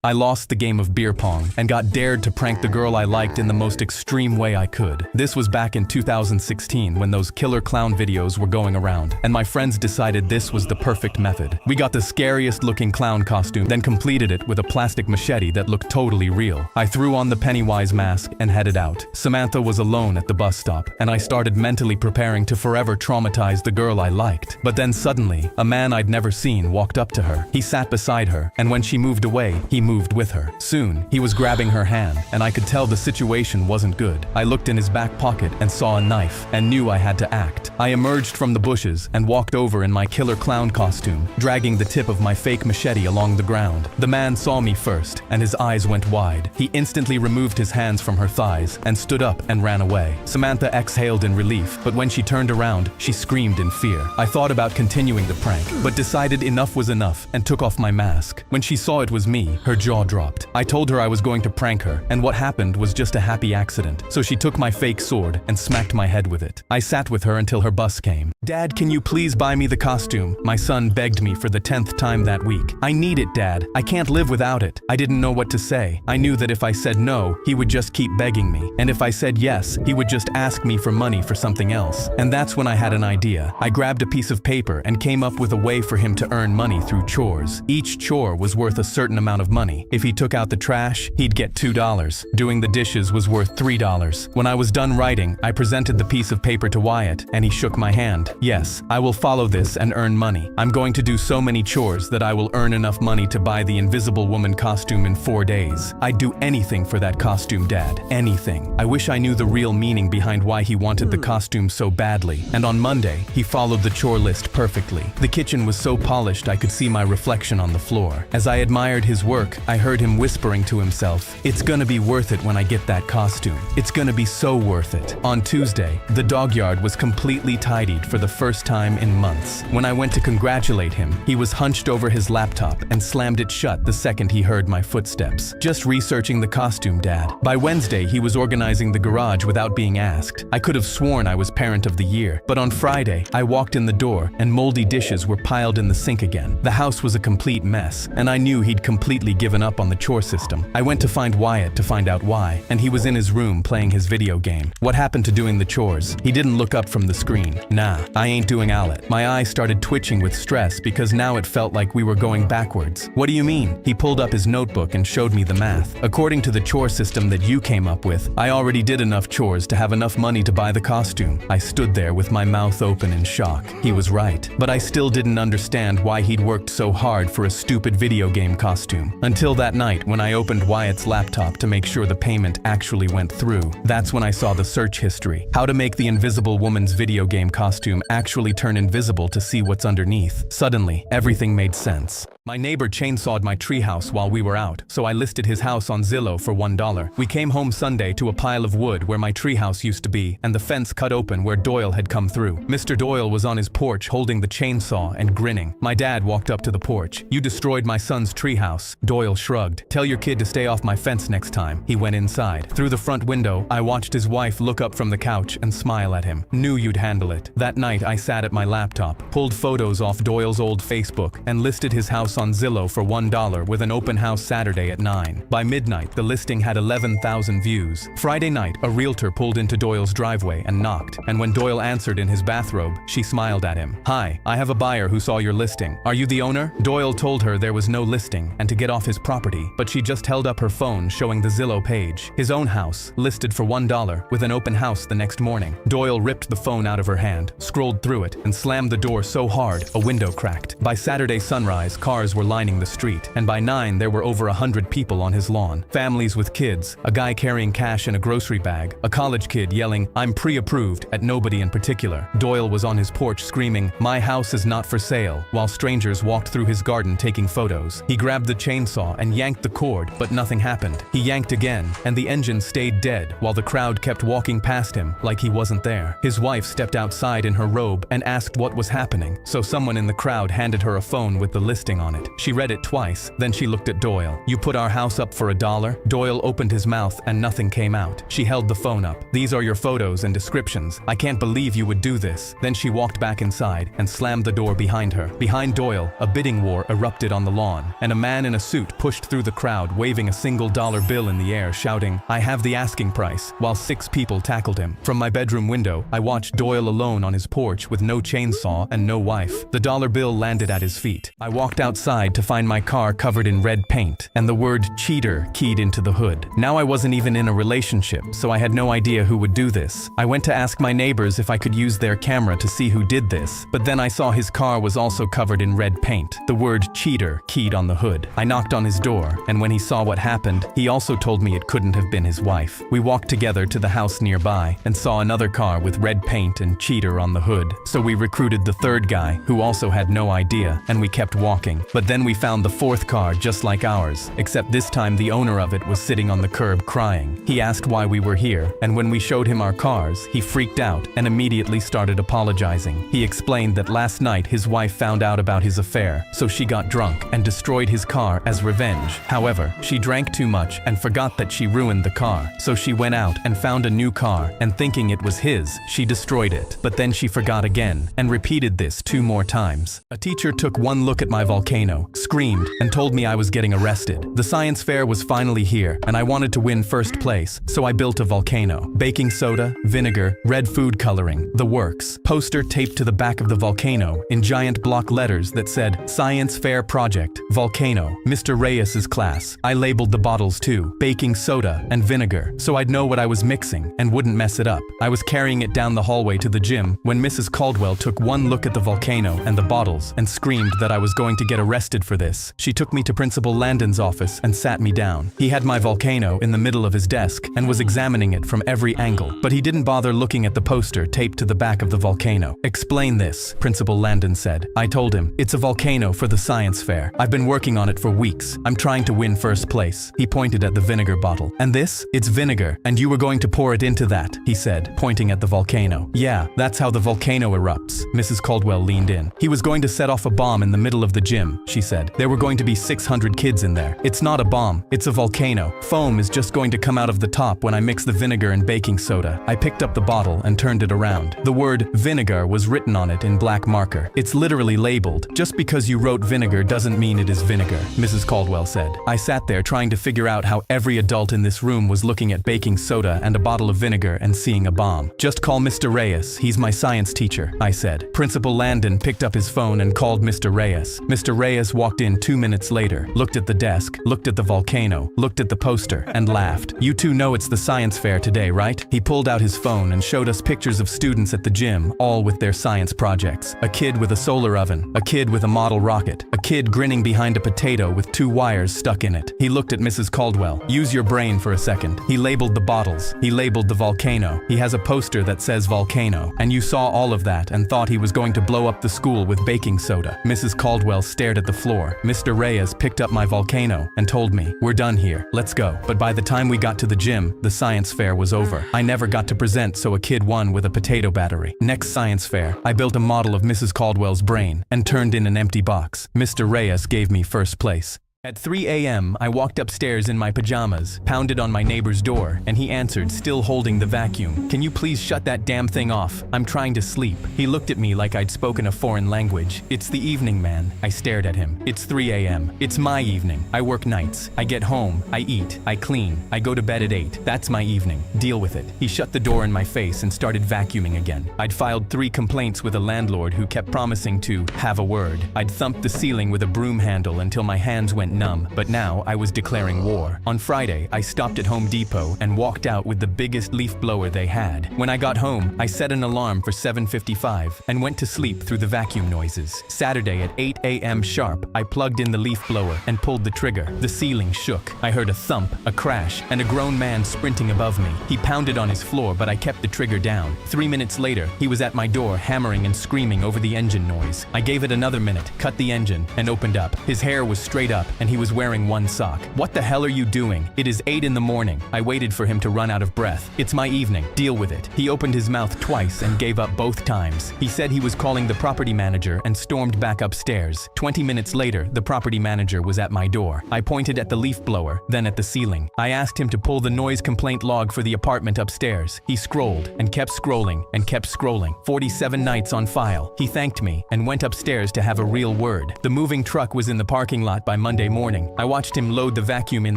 I lost the game of beer pong and got dared to prank the girl I liked in the most extreme way I could. This was back in 2016 when those killer clown videos were going around, and my friends decided this was the perfect method. We got the scariest looking clown costume, then completed it with a plastic machete that looked totally real. I threw on the Pennywise mask and headed out. Samantha was alone at the bus stop, and I started mentally preparing to forever traumatize the girl I liked. But then suddenly, a man I'd never seen walked up to her. He sat beside her, and when she moved away, he moved with her. Soon, he was grabbing her hand, and I could tell the situation wasn't good. I looked in his back pocket and saw a knife, and knew I had to act. I emerged from the bushes and walked over in my killer clown costume, dragging the tip of my fake machete along the ground. The man saw me first, and his eyes went wide. He instantly removed his hands from her thighs and stood up and ran away. Samantha exhaled in relief, but when she turned around, she screamed in fear. I thought about continuing the prank, but decided enough was enough and took off my mask. When she saw it was me, her jaw dropped. I told her I was going to prank her, and what happened was just a happy accident. So she took my fake sword and smacked my head with it. I sat with her until her bus came. "Dad, can you please buy me the costume?" My son begged me for the 10th time that week. "I need it, Dad. I can't live without it." I didn't know what to say. I knew that if I said no, he would just keep begging me. And if I said yes, he would just ask me for money for something else. And that's when I had an idea. I grabbed a piece of paper and came up with a way for him to earn money through chores. Each chore was worth a certain amount of money. If he took out the trash, he'd get $2. Doing the dishes was worth $3. When I was done writing, I presented the piece of paper to Wyatt, and he shook my hand. "Yes, I will follow this and earn money. I'm going to do so many chores that I will earn enough money to buy the Invisible Woman costume in 4 days. I'd do anything for that costume, Dad. Anything." I wish I knew the real meaning behind why he wanted the costume so badly. And on Monday, he followed the chore list perfectly. The kitchen was so polished I could see my reflection on the floor. As I admired his work, I heard him whispering to himself, "It's gonna be worth it when I get that costume. It's gonna be so worth it." On Tuesday, the dog yard was completely tidied for the first time in months. When I went to congratulate him, he was hunched over his laptop and slammed it shut the second he heard my footsteps. "Just researching the costume, Dad." By Wednesday, he was organizing the garage without being asked. I could have sworn I was parent of the year, but on Friday, I walked in the door and moldy dishes were piled in the sink again. The house was a complete mess, and I knew he'd completely given up on the chore system. I went to find Wyatt to find out why, and he was in his room playing his video game. "What happened to doing the chores?" He didn't look up from the screen. "Nah, I ain't doing Owlet." My eyes started twitching with stress because now it felt like we were going backwards. "What do you mean?" He pulled up his notebook and showed me the math. "According to the chore system that you came up with, I already did enough chores to have enough money to buy the costume." I stood there with my mouth open in shock. He was right, but I still didn't understand why he'd worked so hard for a stupid video game costume. Until that night when I opened Wyatt's laptop to make sure the payment actually went through. That's when I saw the search history. How to make the Invisible Woman's video game costume actually turn invisible to see what's underneath. Suddenly, everything made sense. My neighbor chainsawed my treehouse while we were out, so I listed his house on Zillow for $1. We came home Sunday to a pile of wood where my treehouse used to be, and the fence cut open where Doyle had come through. Mr. Doyle was on his porch holding the chainsaw and grinning. My dad walked up to the porch. "You destroyed my son's treehouse." Doyle shrugged. "Tell your kid to stay off my fence next time." He went inside. Through the front window, I watched his wife look up from the couch and smile at him. "Knew you'd handle it." That night, I sat at my laptop, pulled photos off Doyle's old Facebook, and listed his house on Zillow for $1 with an open house Saturday at 9. By midnight, the listing had 11,000 views. Friday night, a realtor pulled into Doyle's driveway and knocked, and when Doyle answered in his bathrobe, she smiled at him. "Hi, I have a buyer who saw your listing. Are you the owner?" Doyle told her there was no listing and to get off his property, but she just held up her phone showing the Zillow page. His own house, listed for $1 with an open house the next morning. Doyle ripped the phone out of her hand, scrolled through it, and slammed the door so hard a window cracked. By Saturday sunrise, cars were lining the street, and by 9 there were over 100 people on his lawn. Families with kids, a guy carrying cash in a grocery bag, a college kid yelling, "I'm pre-approved," at nobody in particular. Doyle was on his porch screaming, "My house is not for sale," while strangers walked through his garden taking photos. He grabbed the chainsaw and yanked the cord, but nothing happened. He yanked again, and the engine stayed dead while the crowd kept walking past him like he wasn't there. His wife stepped outside in her robe and asked what was happening, so someone in the crowd handed her a phone with the listing on it. on it. She read it twice, then she looked at Doyle. "You put our house up for $1?" Doyle opened his mouth and nothing came out. She held the phone up. "These are your photos and descriptions. I can't believe you would do this." Then she walked back inside and slammed the door behind her. Behind Doyle, a bidding war erupted on the lawn, and a man in a suit pushed through the crowd waving a single dollar bill in the air, shouting, "I have the asking price," while 6 people tackled him. From my bedroom window, I watched Doyle alone on his porch with no chainsaw and no wife. The dollar bill landed at his feet. I walked outside to find my car covered in red paint, and the word cheater keyed into the hood. Now I wasn't even in a relationship, so I had no idea who would do this. I went to ask my neighbors if I could use their camera to see who did this, but then I saw his car was also covered in red paint. The word cheater keyed on the hood. I knocked on his door, and when he saw what happened, he also told me it couldn't have been his wife. We walked together to the house nearby and saw another car with red paint and cheater on the hood. So we recruited the third guy, who also had no idea, and we kept walking. But then we found the fourth car just like ours, except this time the owner of it was sitting on the curb crying. He asked why we were here, and when we showed him our cars, he freaked out and immediately started apologizing. He explained that last night his wife found out about his affair, so she got drunk and destroyed his car as revenge. However, she drank too much and forgot that she ruined the car, so she went out and found a new car, and thinking it was his, she destroyed it. But then she forgot again, and repeated this 2 more times. A teacher took one look at my volcano, screamed, and told me I was getting arrested. The science fair was finally here, and I wanted to win first place, so I built a volcano. Baking soda, vinegar, red food coloring, the works. Poster taped to the back of the volcano in giant block letters that said, "Science Fair Project, Volcano, Mr. Reyes's class." I labeled the bottles too, baking soda and vinegar, so I'd know what I was mixing and wouldn't mess it up. I was carrying it down the hallway to the gym when Mrs. Caldwell took one look at the volcano and the bottles and screamed that I was going to get arrested for this. She took me to Principal Landon's office and sat me down. He had my volcano in the middle of his desk and was examining it from every angle, but he didn't bother looking at the poster taped to the back of the volcano. "Explain this," Principal Landon said. I told him, "It's a volcano for the science fair. I've been working on it for weeks. I'm trying to win first place." He pointed at the vinegar bottle. "And this? It's vinegar, and you were going to pour it into that," he said, pointing at the volcano. "Yeah, that's how the volcano erupts." Mrs. Caldwell leaned in. "He was going to set off a bomb in the middle of the gym," she said. "There were going to be 600 kids in there. It's not a bomb, it's a volcano. Foam is just going to come out of the top when I mix the vinegar and baking soda." I picked up the bottle and turned it around. The word vinegar was written on it in black marker. "It's literally labeled. Just because you wrote vinegar doesn't mean it is vinegar," Mrs. Caldwell said. I sat there trying to figure out how every adult in this room was looking at baking soda and a bottle of vinegar and seeing a bomb. "Just call Mr. Reyes, he's my science teacher," I said. Principal Landon picked up his phone and called Mr. Reyes. Mr. Reyes walked in 2 minutes later, looked at the desk, looked at the volcano, looked at the poster, and laughed. "You two know it's the science fair today, right?" He pulled out his phone and showed us pictures of students at the gym, all with their science projects. A kid with a solar oven, a kid with a model rocket, a kid grinning behind a potato with 2 wires stuck in it. He looked at Mrs. Caldwell. "Use your brain for a second." He labeled the bottles. He labeled the volcano. He has a poster that says volcano. And you saw all of that and thought he was going to blow up the school with baking soda. Mrs. Caldwell stared at the floor. Mr. Reyes picked up my volcano and told me, "We're done here. Let's go." But by the time we got to the gym, the science fair was over. I never got to present, so a kid won with a potato battery. Next science fair, I built a model of Mrs. Caldwell's brain and turned in an empty box. Mr. Reyes gave me first place. At 3 a.m., I walked upstairs in my pajamas, pounded on my neighbor's door, and he answered, still holding the vacuum. "Can you please shut that damn thing off? I'm trying to sleep." He looked at me like I'd spoken a foreign language. "It's the evening, man." I stared at him. "It's 3 a.m. It's my evening. I work nights. I get home. I eat. I clean. I go to bed at 8. That's my evening. Deal with it." He shut the door in my face and started vacuuming again. I'd filed 3 complaints with a landlord who kept promising to have a word. I'd thumped the ceiling with a broom handle until my hands went numb, but now I was declaring war. On Friday, I stopped at Home Depot and walked out with the biggest leaf blower they had. When I got home, I set an alarm for 7:55 and went to sleep through the vacuum noises. Saturday at 8 a.m. sharp, I plugged in the leaf blower and pulled the trigger. The ceiling shook. I heard a thump, a crash, and a grown man sprinting above me. He pounded on his floor, but I kept the trigger down. 3 minutes later, he was at my door hammering and screaming over the engine noise. I gave it another minute, cut the engine, and opened up. His hair was straight up and he was wearing one sock. What the hell are you doing? It is 8 in the morning. I waited for him to run out of breath. It's my evening. Deal with it. He opened his mouth twice and gave up both times. He said he was calling the property manager and stormed back upstairs. 20 minutes later, the property manager was at my door. I pointed at the leaf blower, then at the ceiling. I asked him to pull the noise complaint log for the apartment upstairs. He scrolled and kept scrolling and kept scrolling. 47 nights on file. He thanked me and went upstairs to have a real word. The moving truck was in the parking lot by Monday morning. I watched him load the vacuum in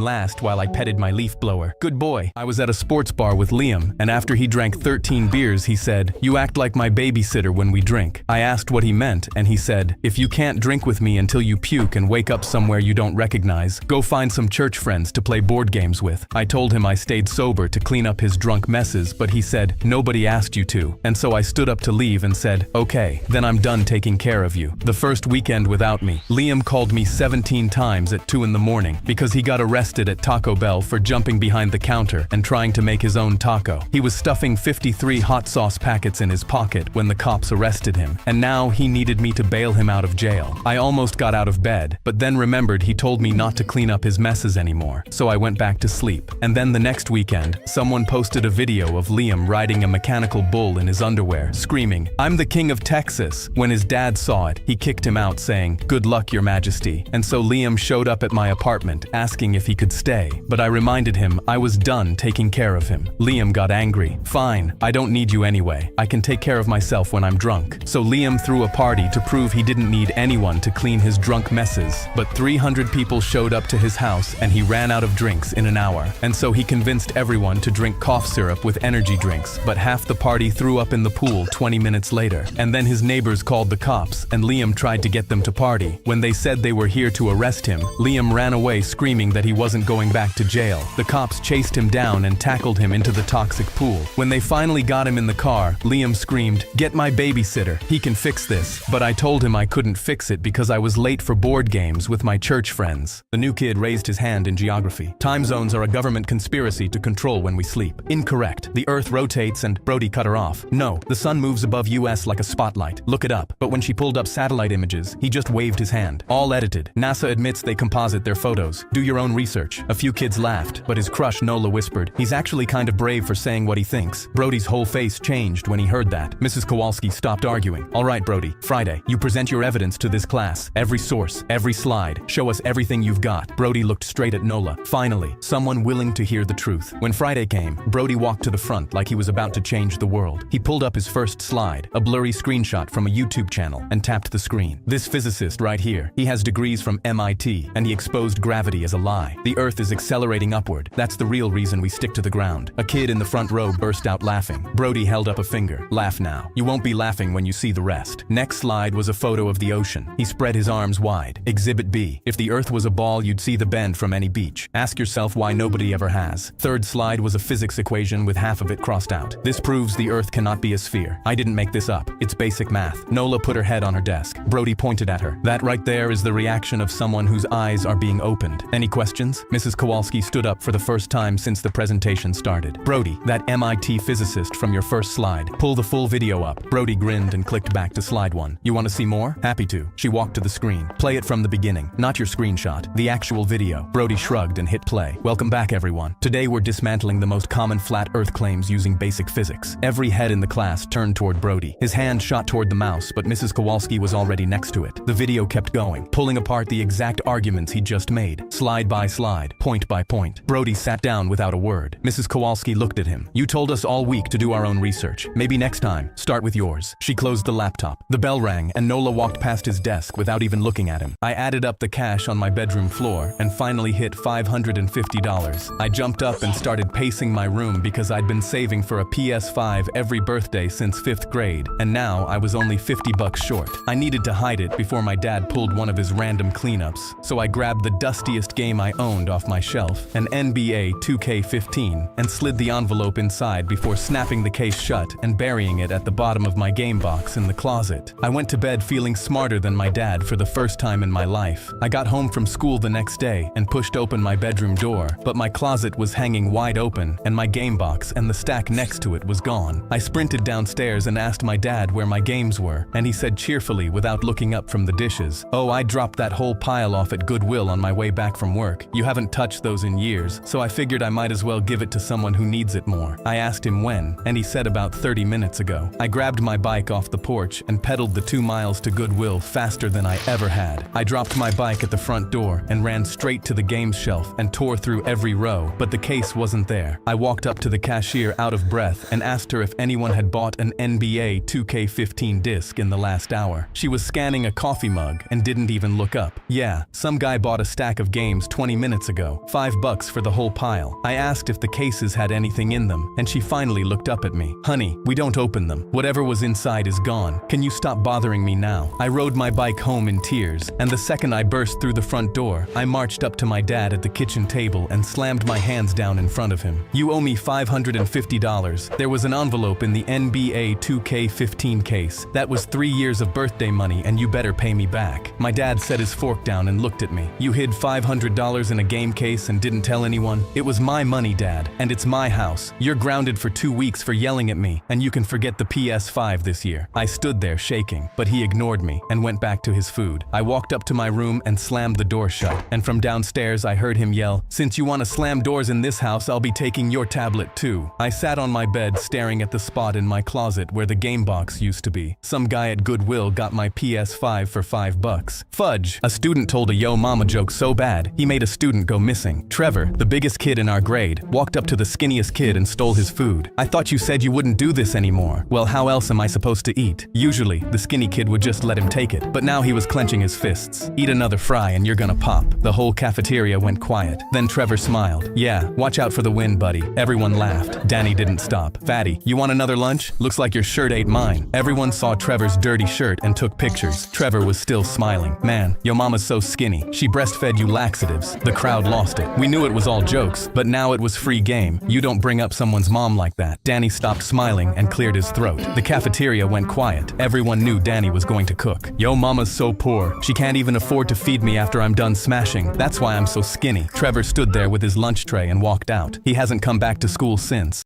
last while I petted my leaf blower. Good boy. I was at a sports bar with Liam, and after he drank 13 beers, he said, "You act like my babysitter when we drink." I asked what he meant, and he said, "If you can't drink with me until you puke and wake up somewhere you don't recognize, go find some church friends to play board games with." I told him I stayed sober to clean up his drunk messes, but he said, "Nobody asked you to." And so I stood up to leave and said, "Okay, then I'm done taking care of you." The first weekend without me, Liam called me 17 times at 2 in the morning because he got arrested at Taco Bell for jumping behind the counter and trying to make his own taco. He was stuffing 53 hot sauce packets in his pocket when the cops arrested him, and now he needed me to bail him out of jail. I almost got out of bed, but then remembered he told me not to clean up his messes anymore, so I went back to sleep. And then the next weekend, someone posted a video of Liam riding a mechanical bull in his underwear, screaming, "I'm the king of Texas." When his dad saw it, he kicked him out saying, "Good luck, your majesty." And so Liam showed up at my apartment asking if he could stay, but I reminded him I was done taking care of him. Liam got angry. "Fine, I don't need you anyway. I can take care of myself when I'm drunk." So Liam threw a party to prove he didn't need anyone to clean his drunk messes. But 300 people showed up to his house and he ran out of drinks in an hour. And so he convinced everyone to drink cough syrup with energy drinks, but half the party threw up in the pool 20 minutes later. And then his neighbors called the cops and Liam tried to get them to party. When they said they were here to arrest him, Liam ran away screaming that he wasn't going back to jail. The cops chased him down and tackled him into the toxic pool. When they finally got him in the car, Liam screamed, "Get my babysitter. He can fix this." But I told him I couldn't fix it because I was late for board games with my church friends. The new kid raised his hand in geography. "Time zones are a government conspiracy to control when we sleep." Incorrect. The Earth rotates and Brody cut her off. No, the sun moves above US like a spotlight. Look it up. But when she pulled up satellite images, he just waved his hand. All edited. NASA admits they composite their photos. Do your own research. A few kids laughed, but his crush Nola whispered, "He's actually kind of brave for saying what he thinks." Brody's whole face changed when he heard that. Mrs. Kowalski stopped arguing. "All right, Brody, Friday, you present your evidence to this class. Every source, every slide. Show us everything you've got." Brody looked straight at Nola. Finally, someone willing to hear the truth. When Friday came, Brody walked to the front like he was about to change the world. He pulled up his first slide, a blurry screenshot from a YouTube channel, and tapped the screen. This physicist right here, he has degrees from MIT, and he exposed gravity as a lie. The Earth is accelerating upward. That's the real reason we stick to the ground. A kid in the front row burst out laughing. Brody held up a finger. "Laugh now. You won't be laughing when you see the rest." Next slide was a photo of the ocean. He spread his arms wide. Exhibit B. If the Earth was a ball, you'd see the bend from any beach. Ask yourself why nobody ever has. Third slide was a physics equation with half of it crossed out. This proves the Earth cannot be a sphere. I didn't make this up. It's basic math. Nola put her head on her desk. Brody pointed at her. That right there is the reaction of someone whose eyes are being opened. Any questions? Mrs. Kowalski stood up for the first time since the presentation started. "Brody, that MIT physicist from your first slide. Pull the full video up." Brody grinned and clicked back to slide 1. "You want to see more?" "Happy to." She walked to the screen. "Play it from the beginning. Not your screenshot. The actual video." Brody shrugged and hit play. "Welcome back, everyone. Today we're dismantling the most common flat Earth claims using basic physics." Every head in the class turned toward Brody. His hand shot toward the mouse, but Mrs. Kowalski was already next to it. The video kept going, pulling apart the exact arguments he just made, slide by slide, point by point. Brody sat down without a word. Mrs. Kowalski looked at him. "You told us all week to do our own research. Maybe next time, start with yours." She closed the laptop. The bell rang, and Nola walked past his desk without even looking at him. I added up the cash on my bedroom floor and finally hit $550. I jumped up and started pacing my room because I'd been saving for a PS5 every birthday since 5th grade, and now I was only $50 short. I needed to hide it before my dad pulled one of his random cleanups, so I grabbed the dustiest game I owned off my shelf, an NBA 2K15, and slid the envelope inside before snapping the case shut and burying it at the bottom of my game box in the closet. I went to bed feeling smarter than my dad for the first time in my life. I got home from school the next day and pushed open my bedroom door, but my closet was hanging wide open and my game box and the stack next to it was gone. I sprinted downstairs and asked my dad where my games were, and he said cheerfully without looking up from the dishes, "Oh, I dropped that whole pile off at Goodwill on my way back from work. You haven't touched those in years, so I figured I might as well give it to someone who needs it more. I asked him when, and he said about 30 minutes ago. I grabbed my bike off the porch and pedaled the 2 miles to Goodwill faster than I ever had. I dropped my bike at the front door and ran straight to the games shelf and tore through every row, but the case wasn't there. I walked up to the cashier out of breath and asked her if anyone had bought an NBA 2K15 disc in the last hour. She was scanning a coffee mug and didn't even look up. Yeah, some guy bought a stack of games 20 minutes ago, $5 for the whole pile. I asked if the cases had anything in them, and she finally looked up at me. Honey, we don't open them. Whatever was inside is gone. Can you stop bothering me now? I rode my bike home in tears, and the second I burst through the front door, I marched up to my dad at the kitchen table and slammed my hands down in front of him. You owe me $550. There was an envelope in the NBA 2K15 case. That was 3 years of birthday money, and you better pay me back. My dad set his fork down and looked at me. You hid $500 in a game case and didn't tell anyone? It was my money, Dad, and it's my house. You're grounded for 2 weeks for yelling at me, and you can forget the PS5 this year. I stood there shaking, but he ignored me and went back to his food. I walked up to my room and slammed the door shut, and from downstairs I heard him yell, "Since you want to slam doors in this house, I'll be taking your tablet too." I sat on my bed staring at the spot in my closet where the game box used to be. Some guy at Goodwill got my PS5 for $5. Fudge! A student told a yo mama joke so bad, he made a student go missing. Trevor, the biggest kid in our grade, walked up to the skinniest kid and stole his food. I thought you said you wouldn't do this anymore. Well, how else am I supposed to eat? Usually, the skinny kid would just let him take it, but now he was clenching his fists. Eat another fry and you're gonna pop. The whole cafeteria went quiet. Then Trevor smiled. Yeah, watch out for the wind, buddy. Everyone laughed. Danny didn't stop. Fatty, you want another lunch? Looks like your shirt ate mine. Everyone saw Trevor's dirty shirt and took pictures. Trevor was still smiling. Man, yo mama's so skinny. She breastfed you laxatives. The crowd lost it. We knew it was all jokes, but now it was free game. You don't bring up someone's mom like that. Danny stopped smiling and cleared his throat. The cafeteria went quiet. Everyone knew Danny was going to cook. Yo mama's so poor. She can't even afford to feed me after I'm done smashing. That's why I'm so skinny. Trevor stood there with his lunch tray and walked out. He hasn't come back to school since.